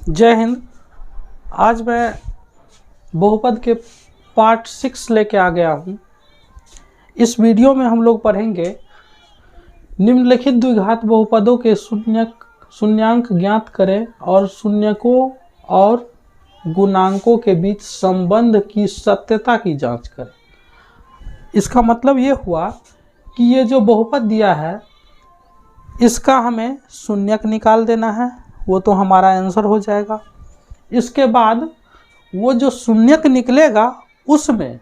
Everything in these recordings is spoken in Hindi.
जय हिंद। आज मैं बहुपद के पार्ट 6 लेके आ गया हूँ। इस वीडियो में हम लोग पढ़ेंगे निम्नलिखित द्विघात बहुपदों के शून्यांक ज्ञात करें और शून्यकों और गुणांकों के बीच संबंध की सत्यता की जांच करें। इसका मतलब ये हुआ कि ये जो बहुपद दिया है इसका हमें शून्यक निकाल देना है, वो तो हमारा आंसर हो जाएगा। इसके बाद वो जो शून्यक निकलेगा उसमें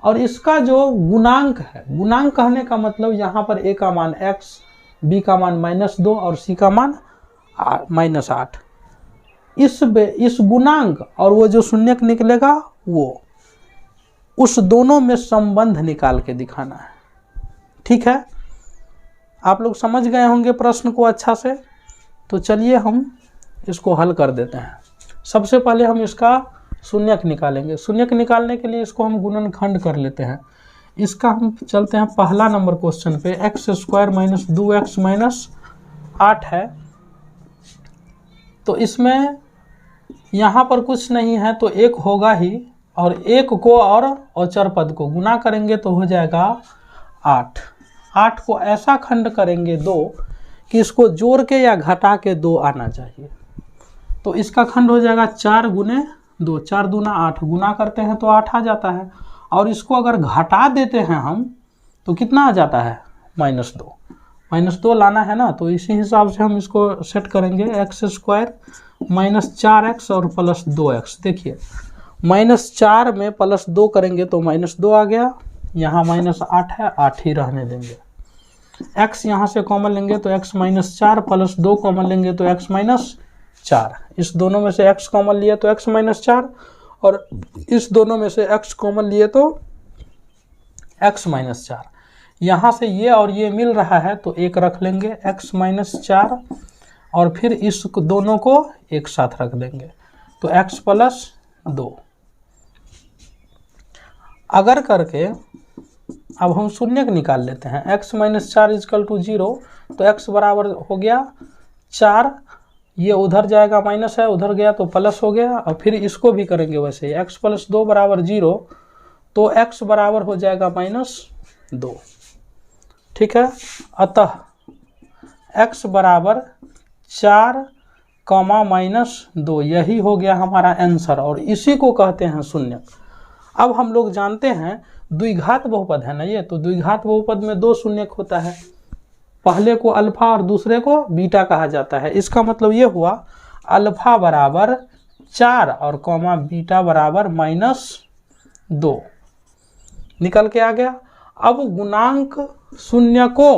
और इसका जो गुणांक है, गुणांक कहने का मतलब यहाँ पर a का मान x, b का मान -2 और c का मान -8, इस गुणांक और वो जो शून्यक निकलेगा वो उस दोनों में संबंध निकाल के दिखाना है। ठीक है, आप लोग समझ गए होंगे प्रश्न को अच्छा से। तो चलिए हम इसको हल कर देते हैं। सबसे पहले हम इसका शून्यक निकालेंगे। शून्यक निकालने के लिए इसको हम गुणनखंड कर लेते हैं। इसका हम चलते हैं पहला नंबर क्वेश्चन पे। x² - 2x - 8 है, तो इसमें यहाँ पर कुछ नहीं है तो एक होगा ही, और एक को और अचर पद को गुना करेंगे तो हो जाएगा 8। 8 को ऐसा खंड करेंगे 2 कि इसको जोड़ के या घटा के 2 आना चाहिए। तो इसका खंड हो जाएगा 4 गुने 2, 4 दूना 8, गुना करते हैं तो 8 आ जाता है। और इसको अगर घटा देते हैं हम तो कितना आ जाता है? -2। -2 लाना है ना, तो इसी हिसाब से हम इसको सेट करेंगे। x² - 4x और +2x। देखिए -4 में +2 करेंगे तो -2 आ गया। यहाँ -8 है, 8 ही रहने देंगे। x यहाँ से कॉमन लेंगे तो x - 4 +2 कॉमन लेंगे तो x - 4। इस दोनों में से x कॉमन लिए तो x - 4 और इस दोनों में से x कॉमन लिए तो x - 4। यहाँ से ये और ये मिल रहा है तो एक रख लेंगे x - 4 और फिर इस दोनों को एक साथ रख देंगे तो x + 2। अगर करके अब हम शून्यक निकाल लेते हैं। x - 4 = 0, तो x बराबर हो गया 4, ये उधर जाएगा माइनस है, उधर गया तो प्लस हो गया। और फिर इसको भी करेंगे वैसे ही, x + 2 = 0, तो x बराबर हो जाएगा -2। ठीक है, अतः x बराबर 4, -2, यही हो गया हमारा आंसर और इसी को कहते हैं शून्यक। अब हम लोग जानते हैं द्विघात बहुपद है ना ये, तो द्विघात बहुपद में 2 शून्यक होता है। पहले को अल्फा और दूसरे को बीटा कहा जाता है। इसका मतलब ये हुआ अल्फा बराबर 4 और बीटा बराबर -2 निकल के आ गया। अब गुणांक शून्यकों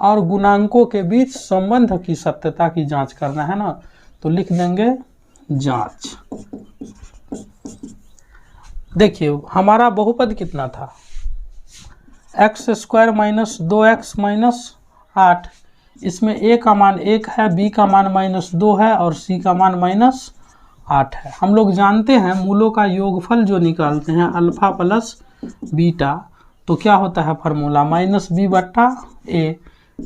और गुणांकों के बीच संबंध की सत्यता की जांच करना है ना, तो लिख देंगे जांच। देखिए हमारा बहुपद कितना था? x² - 2x - 8। इसमें a का मान 1 है, b का मान -2 है और c का मान -8 है। हम लोग जानते हैं मूलों का योगफल जो निकालते हैं अल्फा प्लस बीटा, तो क्या होता है फार्मूला? -b/a।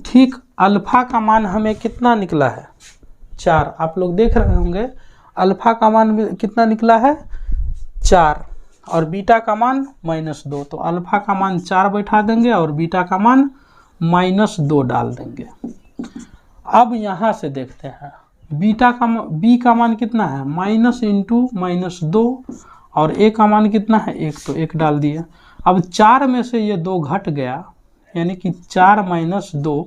ठीक, अल्फा का मान हमें कितना निकला है? 4। आप लोग देख रहे होंगे अल्फा का मान कितना निकला है? 4 और बीटा का मान -2, तो अल्फा का मान 4 बैठा देंगे और बीटा का मान -2 डाल देंगे। अब यहाँ से देखते हैं b का मान कितना है? -2 और a का मान कितना है? 1, तो 1 डाल दिए। अब 4 में से ये 2 घट गया, यानी कि 4 - 2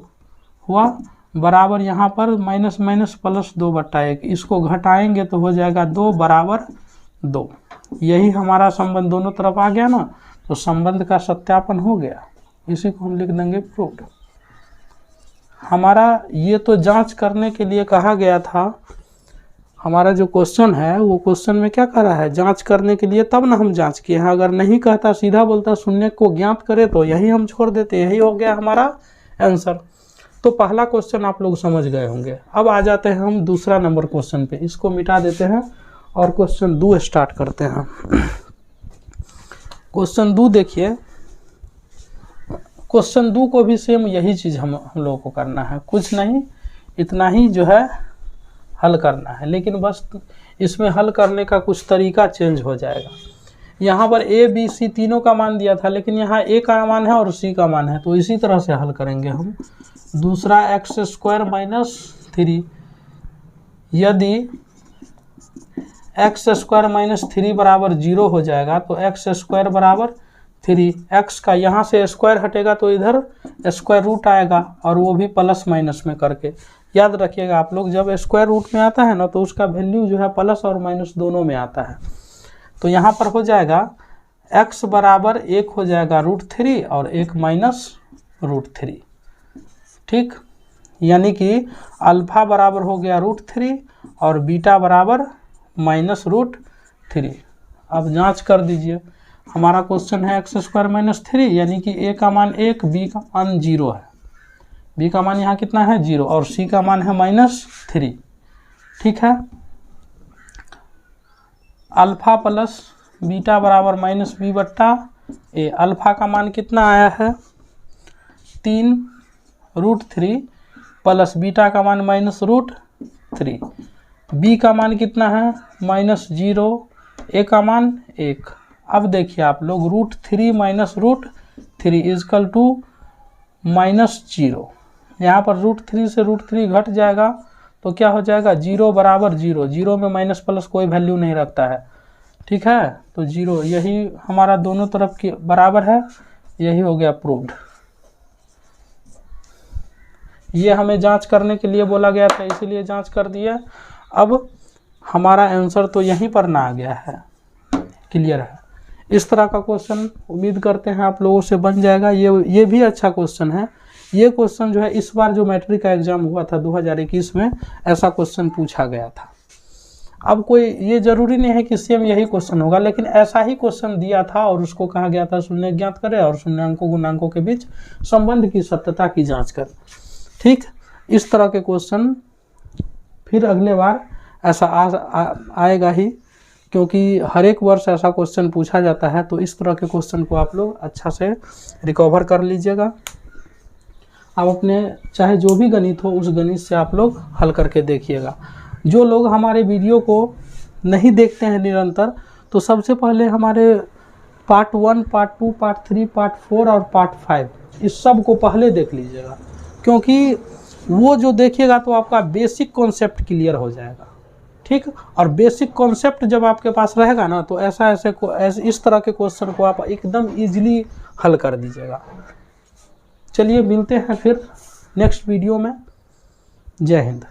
हुआ बराबर यहाँ पर -+2/1। इसको घटाएंगे तो हो जाएगा 2 = 2। यही हमारा संबंध दोनों तरफ आ गया ना, तो संबंध का सत्यापन हो गया। इसी को हम लिख देंगे प्रूव्ड। हमारा ये तो जांच करने के लिए कहा गया था। हमारा जो क्वेश्चन है वो क्वेश्चन में क्या कह रहा है? जांच करने के लिए, तब ना हम जांच किए हैं। अगर नहीं कहता, सीधा बोलता शून्य को ज्ञात करे, तो यही हम छोड़ देते। यही हो गया हमारा आंसर। तो पहला क्वेश्चन आप लोग समझ गए होंगे। अब आ जाते हैं हम दूसरा नंबर क्वेश्चन पे। इसको मिटा देते हैं और क्वेश्चन 2 स्टार्ट करते हैं। क्वेश्चन 2 देखिए, क्वेश्चन 2 को भी सेम यही चीज़ हम लोगों को करना है। कुछ नहीं, इतना ही जो है हल करना है, लेकिन बस इसमें हल करने का कुछ तरीका चेंज हो जाएगा। यहाँ पर ए बी सी तीनों का मान दिया था, लेकिन यहाँ ए का मान है और सी का मान है, तो इसी तरह से हल करेंगे हम। दूसरा x² - 3, यदि x² - 3 बराबर 0 हो जाएगा तो x² बराबर 3, x का यहाँ से स्क्वायर हटेगा तो इधर स्क्वायर रूट आएगा, और वो भी प्लस माइनस में करके। याद रखिएगा आप लोग, जब स्क्वायर रूट में आता है ना तो उसका वैल्यू जो है प्लस और माइनस दोनों में आता है। तो यहाँ पर हो जाएगा x बराबर 1 हो जाएगा √3 और 1 माइनस √3, ठीक। यानी कि अल्फा बराबर हो गया √3 और बीटा बराबर माइनस √3। अब जांच कर दीजिए, हमारा क्वेश्चन है x² - 3, यानी कि a का मान 1, b का मान 0 है। b का मान यहाँ कितना है 0 और c का मान है -3, ठीक है। अल्फा प्लस बीटा बराबर -b/a। अल्फा का मान कितना आया है 3 √3 प्लस बीटा का मान -√3। b का मान कितना है -0, a का मान 1। अब देखिए आप लोग √3 - √3 इजकल टू -0। यहाँ पर √3 से √3 घट जाएगा तो क्या हो जाएगा 0 बराबर 0। 0 में माइनस प्लस कोई वैल्यू नहीं रखता है, ठीक है। तो 0 यही हमारा दोनों तरफ के बराबर है, यही हो गया प्रूव्ड। ये हमें जांच करने के लिए बोला गया था, इसीलिए जांच कर दिया। अब हमारा आंसर तो यहीं पर ना आ गया है, क्लियर है। इस तरह का क्वेश्चन उम्मीद करते हैं आप लोगों से बन जाएगा। ये भी अच्छा क्वेश्चन है। ये क्वेश्चन जो है इस बार जो मैट्रिक का एग्जाम हुआ था 2021 में, ऐसा क्वेश्चन पूछा गया था। अब कोई ये जरूरी नहीं है कि सेम यही क्वेश्चन होगा, लेकिन ऐसा ही क्वेश्चन दिया था और उसको कहा गया था शून्य ज्ञात करें और शून्याङ्कों गुणांकों के बीच संबंध की सत्यता की जांच कर, ठीक। इस तरह के क्वेश्चन फिर अगले बार ऐसा आएगा ही, क्योंकि हर एक वर्ष ऐसा क्वेश्चन पूछा जाता है। तो इस तरह के क्वेश्चन को आप लोग अच्छा से रिकवर कर लीजिएगा। आप अपने चाहे जो भी गणित हो उस गणित से आप लोग हल करके देखिएगा। जो लोग हमारे वीडियो को नहीं देखते हैं निरंतर, तो सबसे पहले हमारे पार्ट 1, पार्ट 2, पार्ट 3, पार्ट 4 और पार्ट 5 इस सब को पहले देख लीजिएगा, क्योंकि वो जो देखिएगा तो आपका बेसिक कॉन्सेप्ट क्लियर हो जाएगा, ठीक। और बेसिक कॉन्सेप्ट जब आपके पास रहेगा ना तो ऐसे इस तरह के क्वेश्चन को आप एकदम इजीली हल कर दीजिएगा। चलिए मिलते हैं फिर नेक्स्ट वीडियो में। जय हिंद।